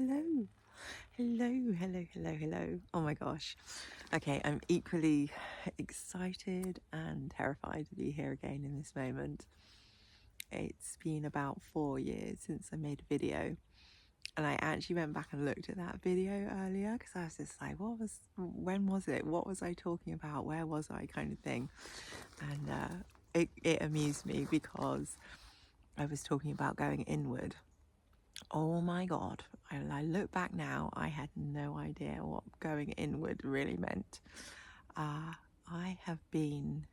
Hello. Hello. Oh my gosh. Okay, I'm equally excited and terrified to be here again in this moment. It's been about 4 years since I made a video, and I actually went back and looked at that video earlier because I was just like, when was it? What was I talking about? Where was I? Kind of thing. And it amused me because I was talking about going inward. Oh my God. I look back now, I had no idea what going inward really meant. I have been,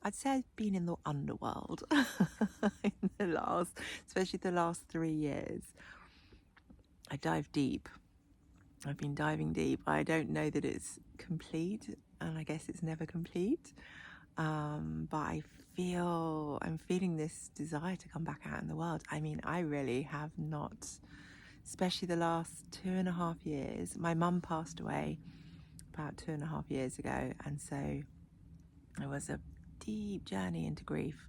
I'd say I've been in the underworld in the last, especially the last 3 years. I dive deep. I've been diving deep. I don't know that it's complete, and I guess it's never complete. But I'm feeling this desire to come back out in the world. I mean, I really have not, especially the last 2.5 years. My mum passed away about 2.5 years ago, and so it was a deep journey into grief.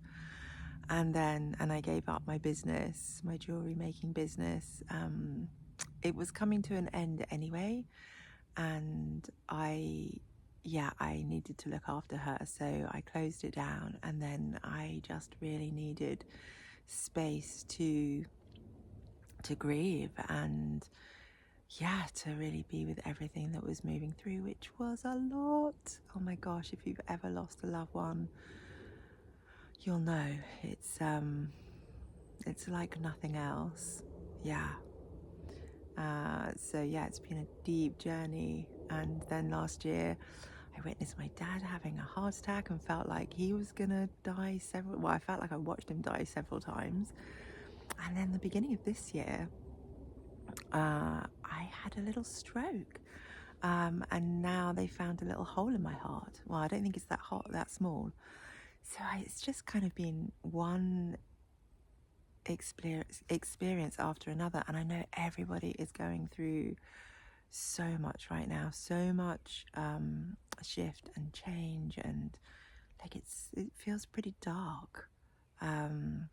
And I gave up my business, my jewelry making business. It was coming to an end anyway, and I needed to look after her, so I closed it down, and then I just really needed space to grieve and to really be with everything that was moving through, which was a lot. Oh my gosh, if you've ever lost a loved one, you'll know it's like nothing else. It's been a deep journey. And then last year I witnessed my dad having a heart attack and felt like he was gonna die I felt like I watched him die several times. And then the beginning of this year, I had a little stroke. And now they found a little hole in my heart. Well, I don't think it's that small. So it's just kind of been one experience after another. And I know everybody is going through so much right now, so much shift and change, and like it feels pretty dark. And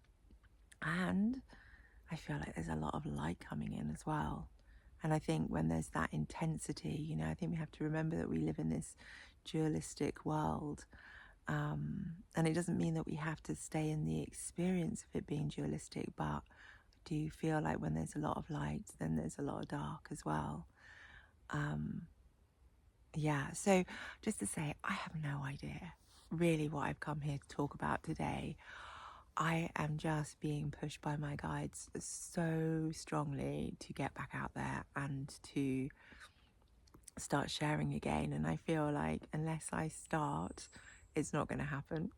I feel like there's a lot of light coming in as well. And I think when there's that intensity, I think we have to remember that we live in this dualistic world. And it doesn't mean that we have to stay in the experience of it being dualistic, but I do feel like when there's a lot of light, then there's a lot of dark as well. So just to say, I have no idea really what I've come here to talk about today. I am just being pushed by my guides so strongly to get back out there and to start sharing again. And I feel like unless I start, it's not going to happen.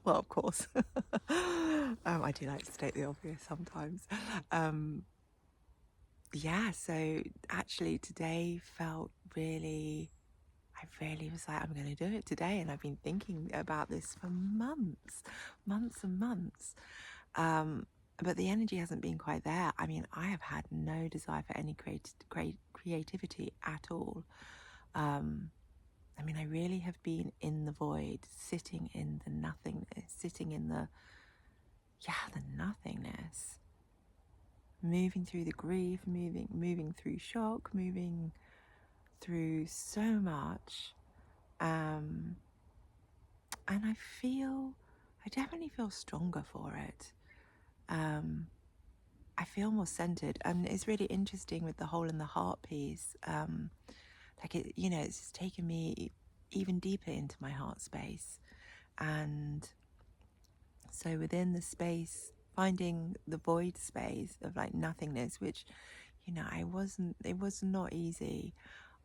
Well, of course. I do like to state the obvious sometimes. So actually today felt really, I really was like, I'm going to do it today. And I've been thinking about this for months and months. But the energy hasn't been quite there. I mean, I have had no desire for any creativity at all. I mean, I really have been in the void, sitting in the nothingness, sitting in the nothingness, moving through the grief, moving through shock, moving through so much. And I definitely feel stronger for it. I feel more centered, and it's really interesting with the hole in the heart piece. It's just taken me even deeper into my heart space. And so within the space, finding the void space of like nothingness, which, it was not easy.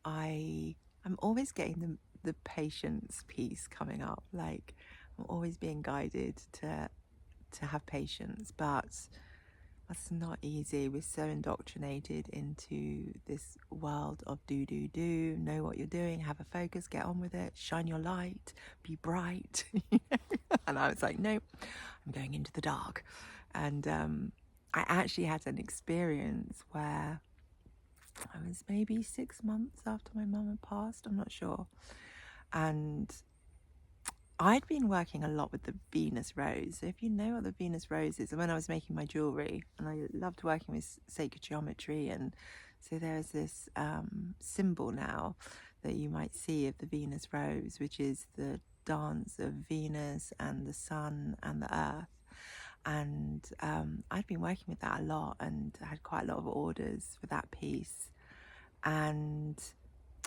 I'm always getting the patience piece coming up. Like I'm always being guided to have patience, but that's not easy. We're so indoctrinated into this world of do, know what you're doing, have a focus, get on with it, shine your light, be bright. And I was like, nope, I'm going into the dark. And I actually had an experience where I was maybe 6 months after my mum had passed, I'm not sure. And I'd been working a lot with the Venus rose. So if you know what the Venus rose is, when I was making my jewelry, and I loved working with sacred geometry, and so there's this symbol now that you might see of the Venus rose, which is the dance of Venus and the sun and the earth. And I'd been working with that a lot, and I had quite a lot of orders for that piece. And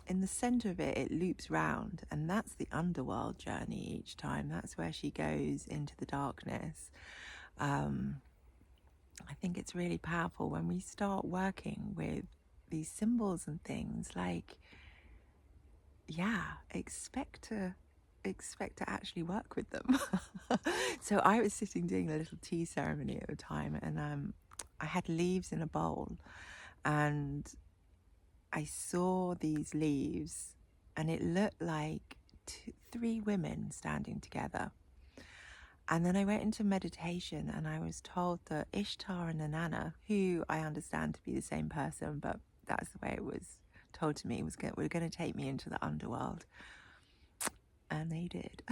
in the center of it, it loops round, and that's the underworld journey each time. That's where she goes into the darkness. I think it's really powerful when we start working with these symbols and things. Like, yeah, expect to actually work with them. So I was sitting doing a little tea ceremony at the time, and I had leaves in a bowl, and I saw these leaves, and it looked like three women standing together. And then I went into meditation, and I was told that Ishtar and Inanna, who I understand to be the same person, but that's the way it was told to me, were going to take me into the underworld. And they did.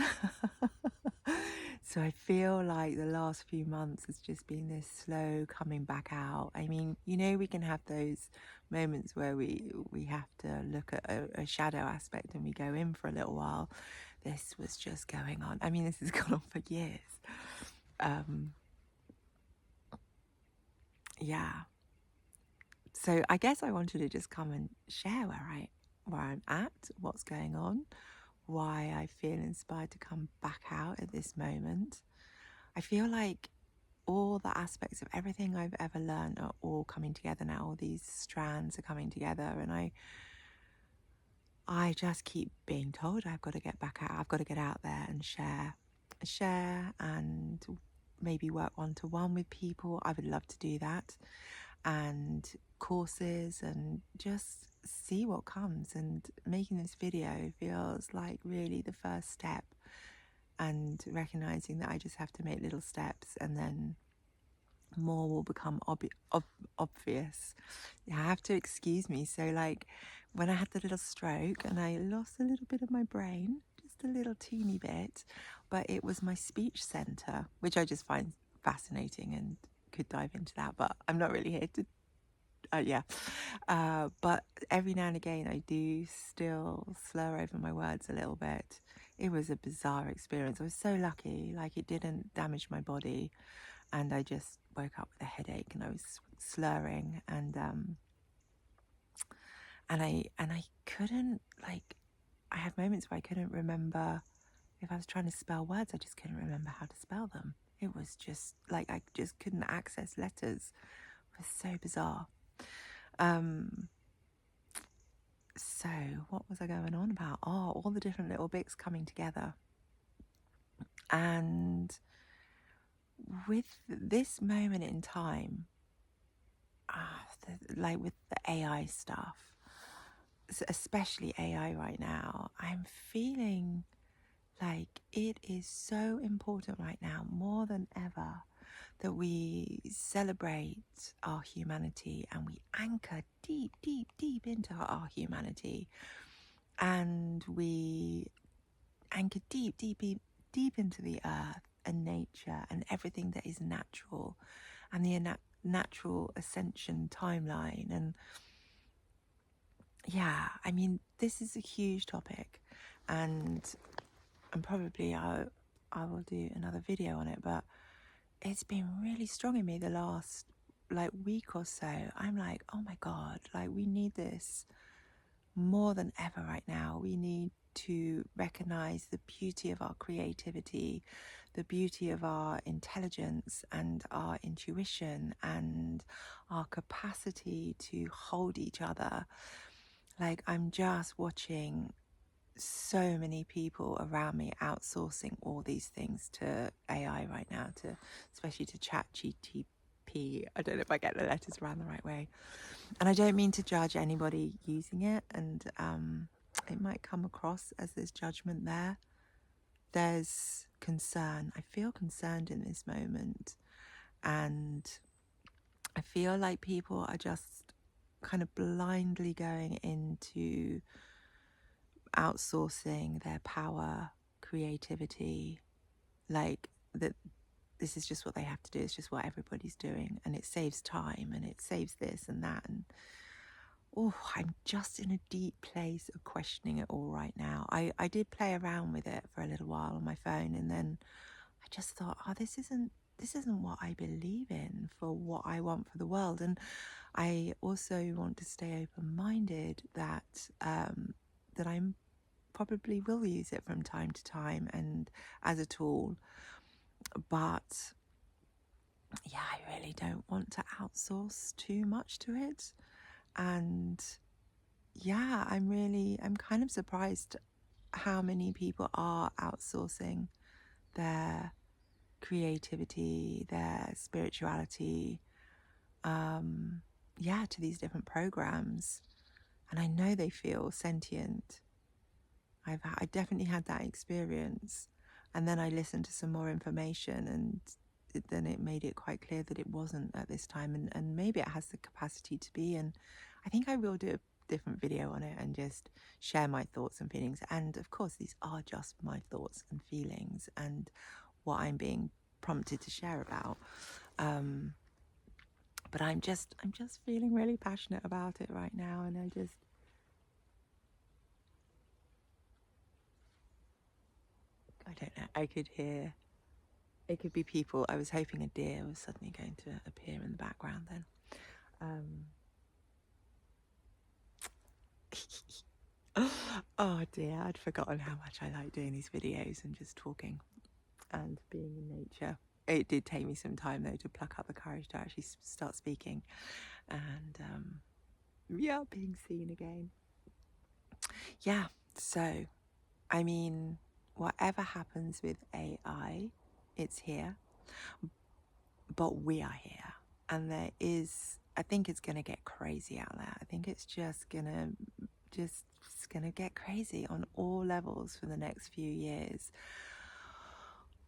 So I feel like the last few months has just been this slow coming back out. I mean, we can have those moments where we have to look at a shadow aspect and we go in for a little while. This was just going on. I mean, this has gone on for years. Yeah. So I guess I wanted to just come and share where I'm at, what's going on, why I feel inspired to come back out at this moment. I feel like all the aspects of everything I've ever learned are all coming together now. All these strands are coming together, and I just keep being told I've got to get back out. I've got to get out there and share, and maybe work one-to-one with people. I would love to do that, and courses, and just see what comes. And making this video feels like really the first step, and recognizing that I just have to make little steps, and then more will become obvious. You have to excuse me. So, like, when I had the little stroke and I lost a little bit of my brain, just a little teeny bit, but it was my speech center, which I just find fascinating and could dive into that, but I'm not really here to but every now and again I do still slur over my words a little bit. It was a bizarre experience. I was so lucky, like, it didn't damage my body, and I just woke up with a headache and I was slurring, and I couldn't, like, I had moments where I couldn't remember if I was trying to spell words. I just couldn't remember how to spell them. It was just like I just couldn't access letters. It was so bizarre. So what was I going on about? Oh, all the different little bits coming together. And with this moment in time, like with the AI stuff, especially AI right now, I'm feeling like it is so important right now, more than ever, that we celebrate our humanity and we anchor deep, deep, deep into our humanity. And we anchor deep, deep, deep, deep into the earth and nature and everything that is natural, and the natural ascension timeline. And yeah, I mean, this is a huge topic, and probably I will do another video on it, but it's been really strong in me the last week or so. I'm like, oh my God, like, we need this more than ever right now. We need to recognize the beauty of our creativity, the beauty of our intelligence and our intuition and our capacity to hold each other. Like, I'm just watching so many people around me outsourcing all these things to AI right now, especially to ChatGPT. I don't know if I get the letters around the right way. And I don't mean to judge anybody using it, and it might come across as there's judgment there. There's concern. I feel concerned in this moment, and I feel like people are just kind of blindly going into outsourcing their power, creativity, like that this is just what they have to do, it's just what everybody's doing, and it saves time and it saves this and that. And oh, I'm just in a deep place of questioning it all right now. I did play around with it for a little while on my phone, and then I just thought, oh, this isn't what I believe in for what I want for the world. And I also want to stay open-minded that that I'm probably will use it from time to time and as a tool, but yeah, I really don't want to outsource too much to it. And yeah, I'm kind of surprised how many people are outsourcing their creativity, their spirituality, yeah, to these different programs. And I know they feel sentient. I definitely had that experience. And then I listened to some more information, and then it made it quite clear that it wasn't at this time. And maybe it has the capacity to be. And I think I will do a different video on it and just share my thoughts and feelings. And of course, these are just my thoughts and feelings and what I'm being prompted to share about. But I'm just feeling really passionate about it right now, and I don't know, I could hear, it could be people. I was hoping a deer was suddenly going to appear in the background then. Oh dear, I'd forgotten how much I like doing these videos and just talking and being in nature. It did take me some time though to pluck up the courage to actually start speaking and yeah, being seen again. Yeah, so I mean, whatever happens with AI, it's here, but we are here. And I think it's going to get crazy out there. I think it's just going to get crazy on all levels for the next few years.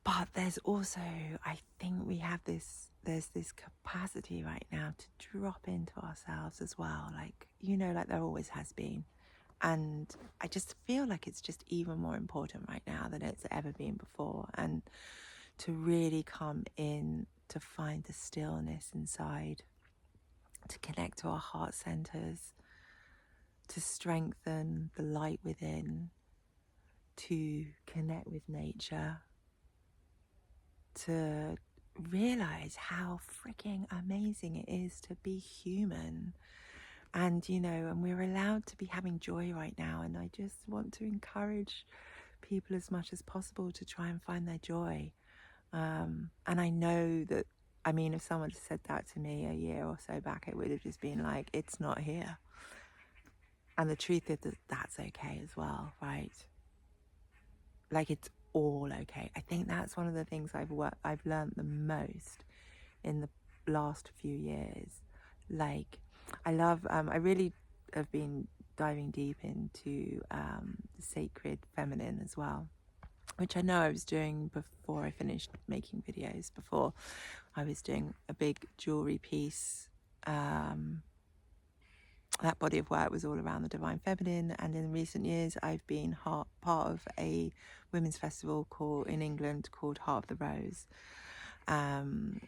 But there's also, I think there's this capacity right now to drop into ourselves as well. Like, like there always has been. And I just feel like it's just even more important right now than it's ever been before. And to really come in, to find the stillness inside, to connect to our heart centers, to strengthen the light within, to connect with nature, to realize how freaking amazing it is to be human. And, and we're allowed to be having joy right now. And I just want to encourage people as much as possible to try and find their joy. And I know that, if someone had said that to me a year or so back, it would have just been like, it's not here. And the truth is that that's okay as well, right? Like, it's all okay. I think that's one of the things I've learned the most in the last few years. Like, I really have been diving deep into the sacred feminine as well, which I know I was doing before I finished making videos. Before I was doing a big jewelry piece. That body of work was all around the divine feminine, and in recent years I've been part of a women's festival in England called Heart of the Rose, and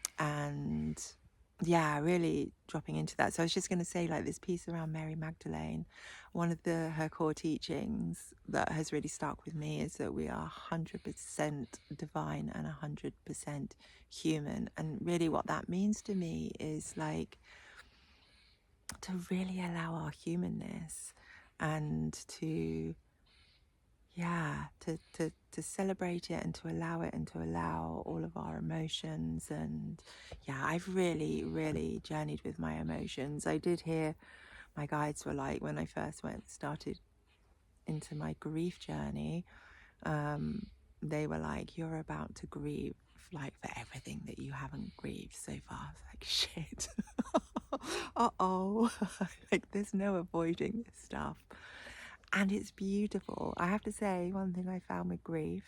yeah, really dropping into that. So I was just going to say, like, this piece around Mary Magdalene, one of her core teachings that has really stuck with me is that we are 100% divine and 100% human. And really what that means to me is like to really allow our humanness and to celebrate it and to allow it and to allow all of our emotions. And yeah, I've really, really journeyed with my emotions. I did hear my guides were like, when I first started into my grief journey, they were like, you're about to grieve like for everything that you haven't grieved so far. I was like, shit. Uh-oh. Like, there's no avoiding this stuff. And it's beautiful. I have to say, one thing I found with grief,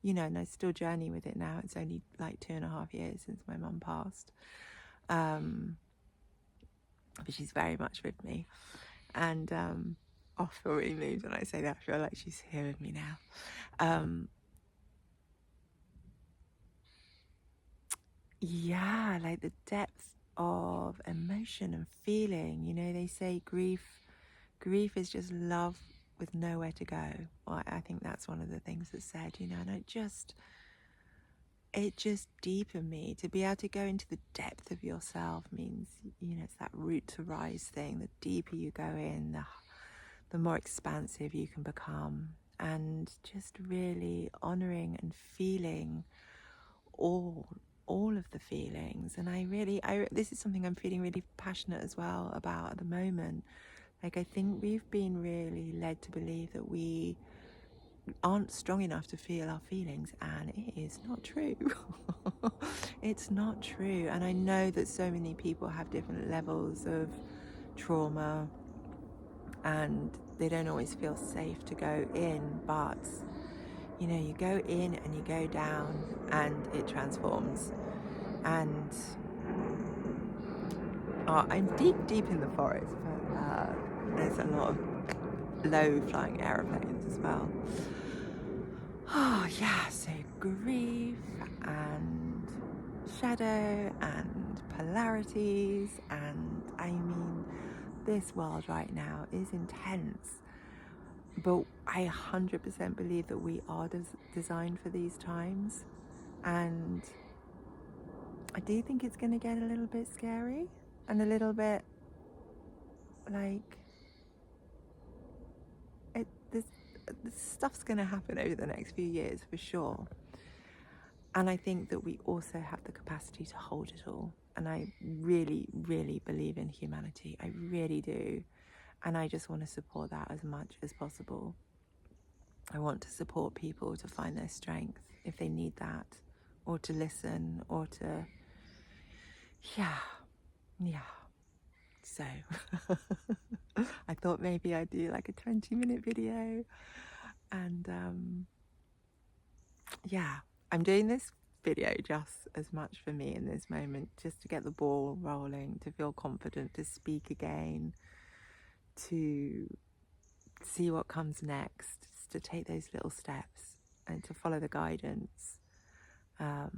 and I still journey with it now. It's only like 2.5 years since my mum passed. But she's very much with me. And I feel really moved when I say that. I feel like she's here with me now. yeah, like the depth of emotion and feeling. You know, they say grief is just love with nowhere to go. Well, I think that's one of the things that's said, you know, and it just deepened me to be able to go into the depth of yourself means, you know, it's that root to rise thing. The deeper you go in, the more expansive you can become, and just really honoring and feeling all all of the feelings. And I this is something I'm feeling really passionate as well about at the moment. Like, I think we've been really led to believe that we aren't strong enough to feel our feelings, and it is not true. It's not true. And I know that so many people have different levels of trauma and they don't always feel safe to go in, but you know, you go in and you go down and it transforms. And I'm deep in the forest, but there's a lot of low flying aeroplanes as well. Oh yeah, so grief and shadow and polarities, and I mean, this world right now is intense, but I 100% believe that we are designed for these times, and I do think it's going to get a little bit scary and a little bit like this stuff's going to happen over the next few years for sure. And I think that we also have the capacity to hold it all. And I really, really believe in humanity. I really do. And I just want to support that as much as possible. I want to support people to find their strength if they need that, or to listen, or to, yeah. So I thought maybe I'd do like a 20-minute video. And yeah, I'm doing this video just as much for me in this moment, just to get the ball rolling, to feel confident to speak again, to see what comes next, just to take those little steps and to follow the guidance. Yeah,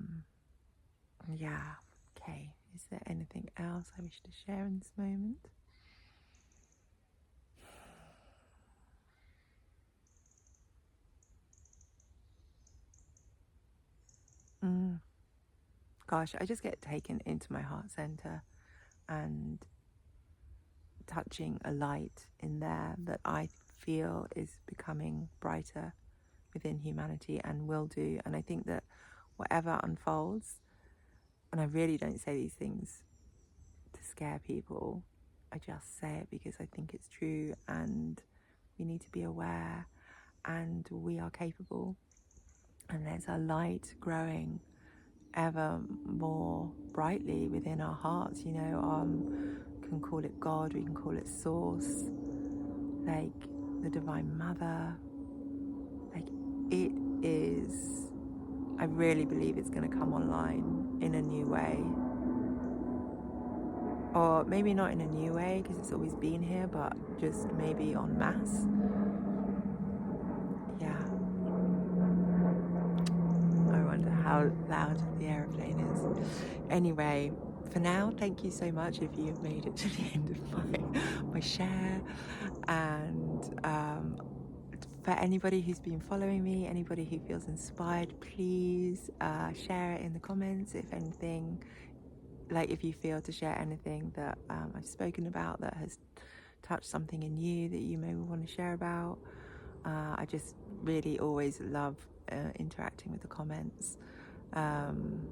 okay. Is there anything else I wish to share in this moment? Gosh, I just get taken into my heart center and touching a light in there that I feel is becoming brighter within humanity and will do. And I think that whatever unfolds, and I really don't say these things to scare people, I just say it because I think it's true, and we need to be aware, and we are capable, and there's a light growing ever more brightly within our hearts. You know, we can call it God, we can call it Source, like the Divine Mother. Like, it is, I really believe it's going to come online in a new way. Or maybe not in a new way, because it's always been here, but just maybe en masse. Yeah. I wonder how loud the aeroplane is. Anyway, for now, thank you so much if you've made it to the end of my share. And for anybody who's been following me, anybody who feels inspired, please share it in the comments if anything, like if you feel to share anything that I've spoken about that has touched something in you that you may want to share about. I just really always love interacting with the comments and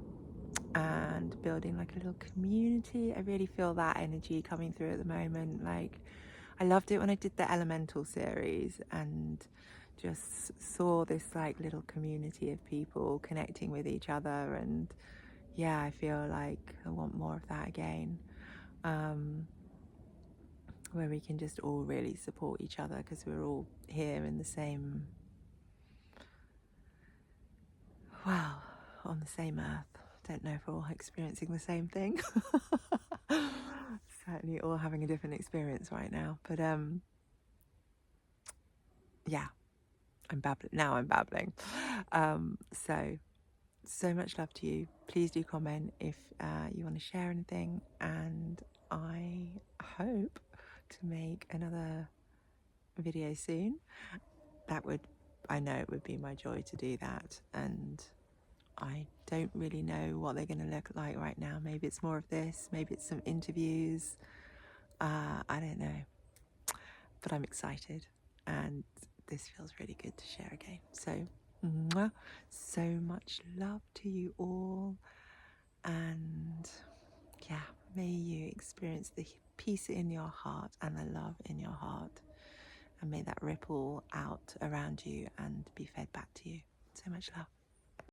building like a little community. I really feel that energy coming through at the moment. Like, I loved it when I did the Elemental series and just saw this like little community of people connecting with each other, and yeah, I feel like I want more of that again, where we can just all really support each other because we're all here in the same, well, on the same earth. Don't know if we're all experiencing the same thing. Certainly all having a different experience right now, but yeah, I'm babbling. So so much love to you. Please do comment if you want to share anything, and I hope to make another video soon. I know it would be my joy to do that, and I don't really know what they're going to look like right now. Maybe it's more of this, maybe it's some interviews. I don't know, but I'm excited, and this feels really good to share again. So, mwah, so much love to you all, and yeah, may you experience the peace in your heart and the love in your heart, and may that ripple out around you and be fed back to you. So much love.